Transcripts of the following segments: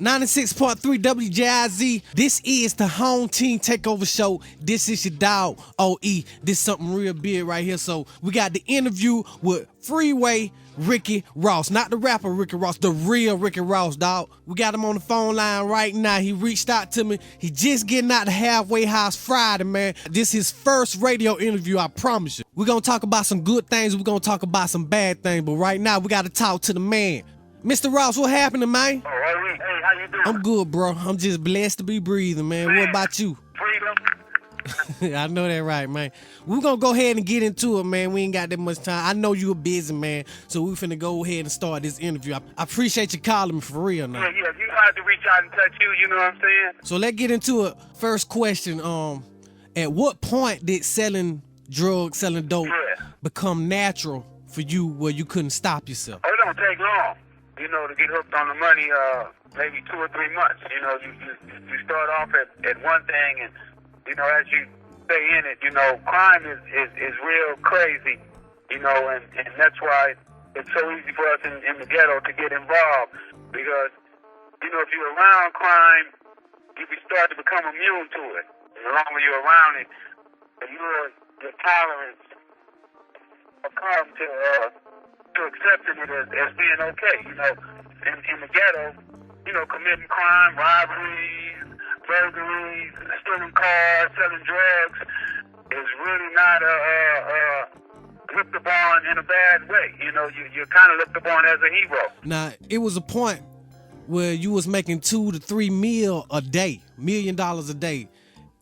96.3 WJIZ. This is the Home Team Takeover Show. This is your dog, OLE-E. This is something real big right here. So we got the interview with Freeway Ricky Ross. Not the rapper Ricky Ross, the real Ricky Ross, dog. We got him on the phone line right now. He reached out to me. He just getting out the halfway house Friday, man. This is his first radio interview, I promise you. We're going to talk about some good things. We're going to talk about some bad things. But right now, we got to talk to the man. Mr. Ross, what happening, man? Oh, hey, how you doing? I'm good, bro. I'm just blessed to be breathing, man. What about you? Freedom. I know that right, man. We're going to go ahead and get into it, man. We ain't got that much time. I know you're busy, man, so we finna go ahead and start this interview. I appreciate you calling me for real now. Yeah, you know how to reach out and touch you know what I'm saying? So let's get into it. First question, at what point did selling drugs, selling dope become natural for you where you couldn't stop yourself? Oh, it don't take long, to get hooked on the money, maybe 2 or 3 months. You start off at one thing and, as you stay in it, crime is real crazy, and that's why it's so easy for us in the ghetto to get involved because, if you're around crime, you can start to become immune to it. The longer you're around it, your tolerance will come to accepting it as being okay, in the ghetto, committing crime, robberies, burglaries, stealing cars, selling drugs is really not looked upon in a bad way. You're kind of looked upon as a hero. Now, it was a point where you was making $2 to $3 million a day,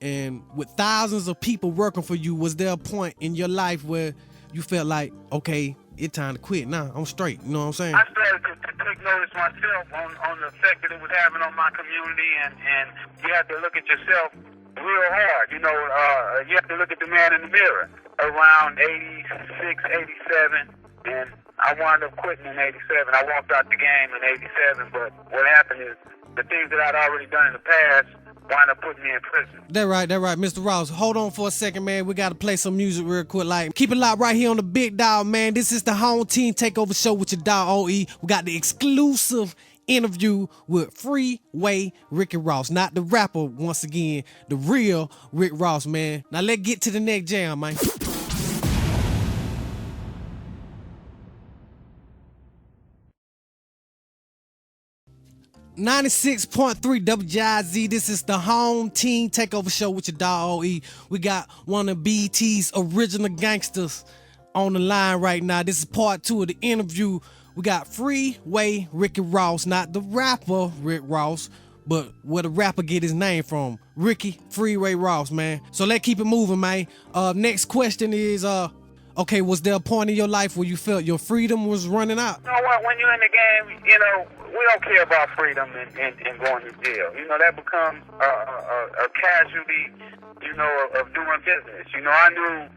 and with thousands of people working for you, was there a point in your life where you felt like, okay, it's time to quit now, I'm straight, you know what I'm saying? I started to take notice myself on the effect that it was having on my community, and you have to look at yourself real hard. You have to look at the man in the mirror. Around 86, 87, and I wound up quitting in 87. I walked out the game in 87, but what happened is the things that I'd already done in the past wound up putting me in prison. That right. Mr. Ross, hold on for a second, man. We got to play some music real quick. Keep it locked right here on the Big Dog, man. This is the Home Team Takeover Show with your dog, OLE-E. We got the exclusive interview with Freeway Ricky Ross. Not the rapper, once again, the real Rick Ross, man. Now let's get to the next jam, man. .3 WJIZ. This is the Home Team Takeover Show with your dog OLE-E. We got one of BT's original gangsters on the line right now. This is part 2 of the interview. We got Freeway Ricky Ross, not the rapper Rick Ross, but where the rapper get his name from, Ricky Freeway Ross, man. So let's keep it moving, man. Next question is, okay, was there a point in your life where you felt your freedom was running out? You know what? When you're in the game, we don't care about freedom and going to jail. That becomes a casualty, of doing business. I knew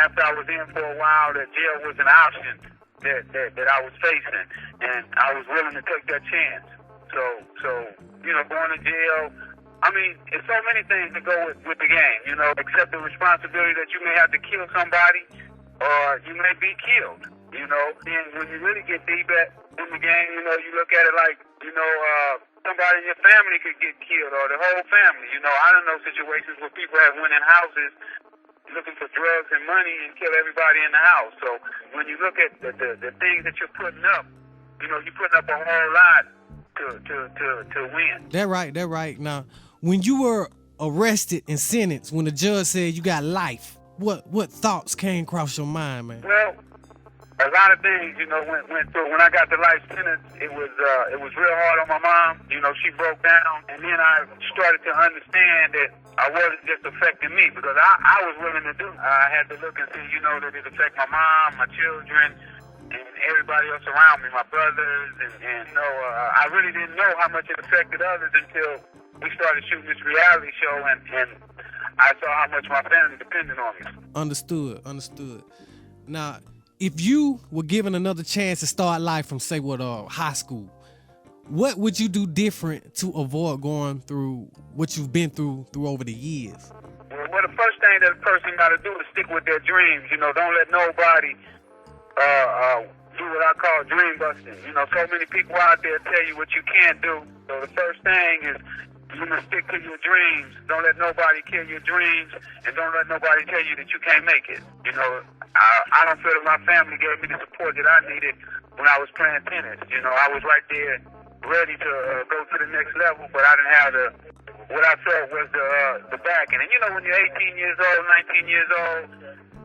after I was in for a while that jail was an option that I was facing, and I was willing to take that chance. So going to jail, it's so many things that go with the game, accept the responsibility that you may have to kill somebody or you may be killed, And when you really get deep in the game, you look at it like, somebody in your family could get killed or the whole family. I don't know situations where people have went in houses looking for drugs and money and kill everybody in the house. So when you look at the things that you're putting up, you're putting up a whole lot to win. That right. Now, when you were arrested and sentenced, when the judge said you got life, what thoughts came across your mind, man? Well, a lot of things, went through. When I got the life sentence, it was real hard on my mom. She broke down, and then I started to understand that I wasn't just affecting me because I was willing to do. I had to look and see, that it affect my mom, my children, and everybody else around me, my brothers, and I really didn't know how much it affected others until we started shooting this reality show, and I saw how much my family depended on me. Understood. Now, if you were given another chance to start life from, say, high school, what would you do different to avoid going through what you've been through over the years? Well, the first thing that a person got to do is stick with their dreams. Don't let nobody do do what I call dream busting. You know, so many people out there tell you what you can't do. So the first thing is you must stick to your dreams. Don't let nobody kill your dreams, and don't let nobody tell you that you can't make it. You know, I don't feel that my family gave me the support that I needed when I was playing tennis. You know, I was right there ready to go to the next level, but I didn't have what I felt was the backing. And you know, when you're 18 years old, 19 years old,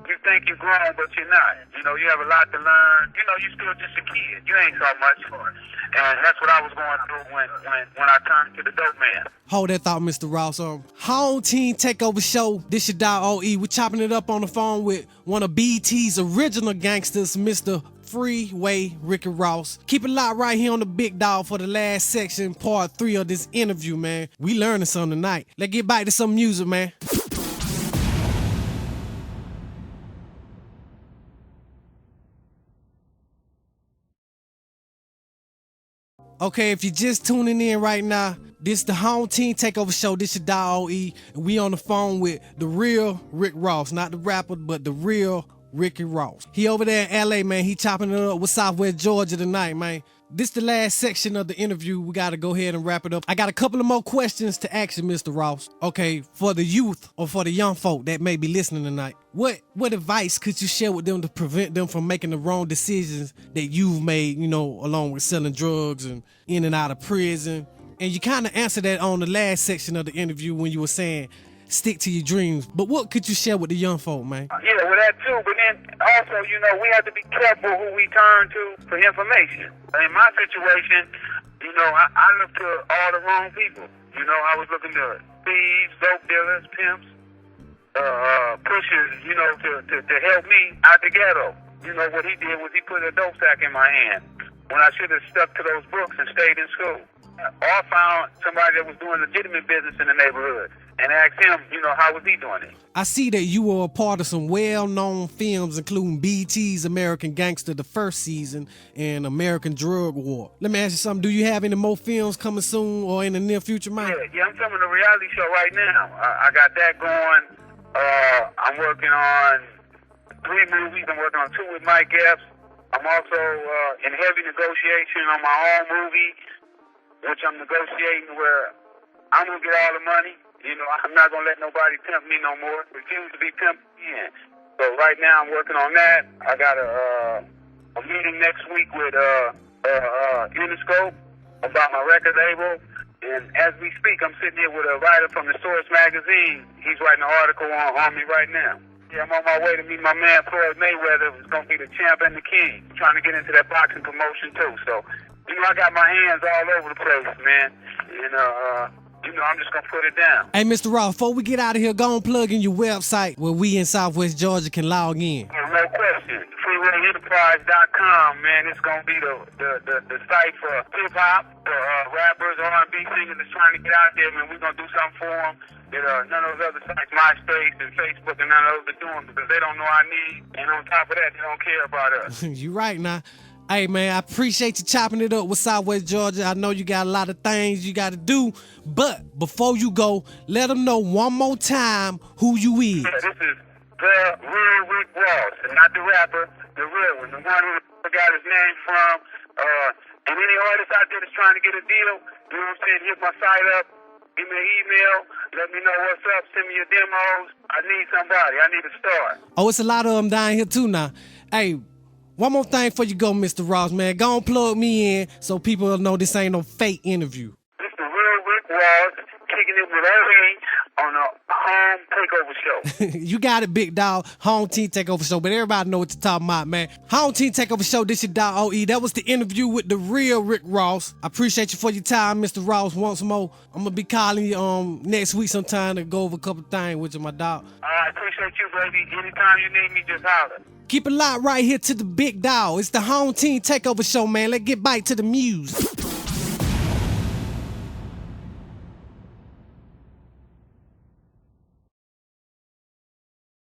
you think you're grown, but you're not. You know, you have a lot to learn. You know, you're still just a kid. You ain't so much for it. And that's what I was going through when I turned to the dope man. Hold that thought, Mr. Ross. Home Team Takeover Show. This your dog OLE. We're chopping it up on the phone with one of BET's original gangsters, Mr. Freeway Ricky Ross. Keep it locked right here on the Big Dog for the last section, part 3 of this interview, man. We learning something tonight. Let's get back to some music, man. Okay, if you're just tuning in right now, this the Home Team Takeover Show. This your dog OLE, and we on the phone with the real Rick Ross, not the rapper, but the real Ricky Ross. He over there in LA, man. He chopping it up with Southwest Georgia tonight, man. This the last section of the interview. We got to go ahead and wrap it up. I got a couple of more questions to ask you, Mr. Ross. Okay, for the youth or for the young folk that may be listening tonight, what advice could you share with them to prevent them from making the wrong decisions that you've made, you know, along with selling drugs and in and out of prison? And you kind of answered that on the last section of the interview when you were saying stick to your dreams. But what could you share with the young folk, man? Yeah, well, that too. But then also, you know, we have to be careful who we turn to for information. In my situation, you know, I looked to all the wrong people. You know, I was looking to thieves, dope dealers, pimps, pushers, you know, to help me out the ghetto. You know, what he did was he put a dope sack in my hand when I should have stuck to those books and stayed in school. Or found somebody that was doing legitimate business in the neighborhood and asked him, you know, how was he doing it? I see that you were a part of some well-known films, including BET's American Gangster, the first season, and American Drug War. Let me ask you something. Do you have any more films coming soon or in the near future, man? Yeah, I'm filming a reality show right now. I got that going. I'm working on 3 movies. I'm working on 2 with Mike Epps. I'm also in heavy negotiation on my own movie, which I'm negotiating where I'm going to get all the money. You know, I'm not going to let nobody pimp me no more. Refuse to be pimped in. So right now I'm working on that. I got a meeting next week with Uniscope about my record label. And as we speak, I'm sitting here with a writer from the Source magazine. He's writing an article on me right now. Yeah, I'm on my way to meet my man Floyd Mayweather, who's going to be the champ and the king. I'm trying to get into that boxing promotion too. So, you know, I got my hands all over the place, man. And, you know, I'm just going to put it down. Hey, Mr. Ross, before we get out of here, go and plug in your website where we in Southwest Georgia can log in. No question. FreewayEnterprise.com, man. It's going to be the site for hip-hop, for rappers, R&B singers that's trying to get out there, man. We're going to do something for them that none of those other sites, MySpace and Facebook, and none of those are doing because they don't know our needs. And on top of that, they don't care about us. You right now. Hey, man, I appreciate you chopping it up with Southwest Georgia. I know you got a lot of things you got to do, but before you go, let them know one more time who you is. Yeah, this is the real Rick Ross, and not the rapper, the real one, the one who got his name from. And any artist out there that's trying to get a deal, you know what I'm saying, hit my site up, give me an email, let me know what's up, send me your demos. I need somebody. I need a star. Oh, it's a lot of them down here, too, now. Hey, one more thing before you go, Mr. Ross, man. Go and plug me in so people will know this ain't no fake interview. This is the real Rick Ross kicking it with OLE on a Home Takeover Show. You got it, big dog. Home Team Takeover Show, but everybody know what you're talking about, man. Home Team Takeover Show, this your dog OLE. That was the interview with the real Rick Ross. I appreciate you for your time, Mr. Ross, once more. I'm going to be calling you next week sometime to go over a couple things with you, my dog. I appreciate you, baby. Anytime you need me, just holler. Keep it locked right here to the big dog. It's the Home Team Takeover Show, man. Let's get back to the music.